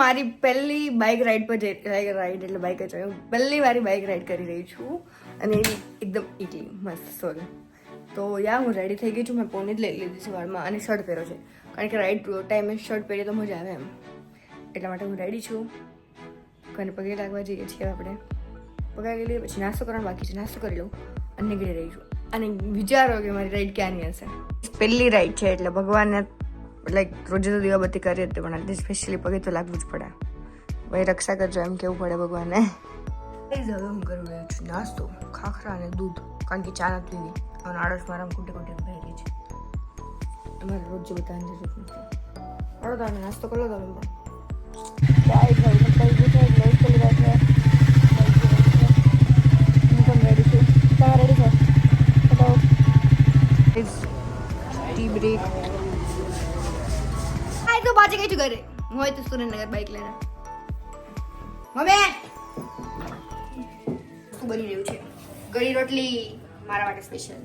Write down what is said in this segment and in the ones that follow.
મારી પહેલી bike ride પર રાઈડ એટલે બાઇક જ પહેલી વારી બાઇક રાઈડ કરી રહી છું અને એકદમ એકલી મસ્ત સોલો. તો હું રેડી થઈ ગઈ છું. મેં પોની જ લઈ લીધી છે વાળમાં અને શર્ટ પહેર્યો છે કારણ કે રાઈડ ટાઈમે શર્ટ પહેરીએ તો મજા આવે એમ, એટલા માટે હું રેડી છું. કોઈને પગે લાગવા જઈએ છીએ આપણે. પગે લઈએ પછી નાસ્તો કરવાનો બાકી છે, નાસ્તો કરી લઉં અને નીકળી રહી છું. અને વિચારો કે મારી રાઈડ ક્યાંની હશે. પહેલી રાઈડ છે એટલે ભગવાનને લાઈક રોજે તો દીવાબત્તી કરીએ જ પણ આજે સ્પેશિયલી પગે તો લાગવું જ પડે. ભાઈ રક્ષા કરજો એમ કેવું પડે ભગવાનને. હવે હું કરી રહ્યો છું નાસ્તો, ખાખરા અને દૂધ, કારણ કે ચા નથી પીવી અને આળસ મારા કુટે ભરી ગઈ છે. તમારે રોજ બતાવવાની જરૂર નથી. હળો તમે નાસ્તો કરો તમે પણ. ચાય ખાઈ કરી દીધું છે, ગ્લાસ કરી રહ્યા છે. હું પણ રેડી છું. તમે રેડી છો? Hello tea break. તો પાછી ગઈ છું ઘરે. હું હોય તો સુરેન્દ્રનગર બાઇક લઈને. હવે શું બની રહ્યું છે? ગળી રોટલી મારા માટે સ્પેશિયલ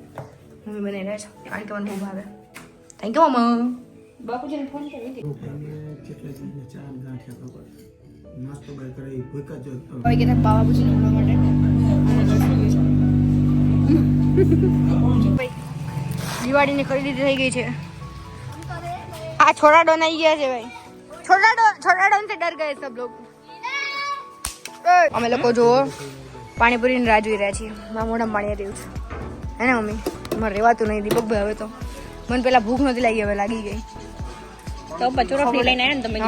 મમ્મી બનાવી રહ્યા છે કારણ કે મને બહુ ભાવે. થેન્ક યુ મમ્મા. બાપુજીને ફોન કરી દીધો. હવે કે બાપુજીને મળવા માટે દિવાળીની ખરીદી થઈ ગઈ છે. આ छोटा डॉन आई गया છે ભાઈ. छोटा डॉन से डर गए सब लोग. અમે લોકો જો પાણીપુરીની રાહ જોઈ રહ્યા છીએ. મારા મોઢામાં પાણી આવી રહ્યું છે હે ને મમ્મી? મારે રહેવાતું નહીં દીપકભાઈ. હવે તો મને પેલા ભૂખ નથી લાગી, હવે લાગી ગઈ. તો બચોરા લઈને આવ્યા ને તમે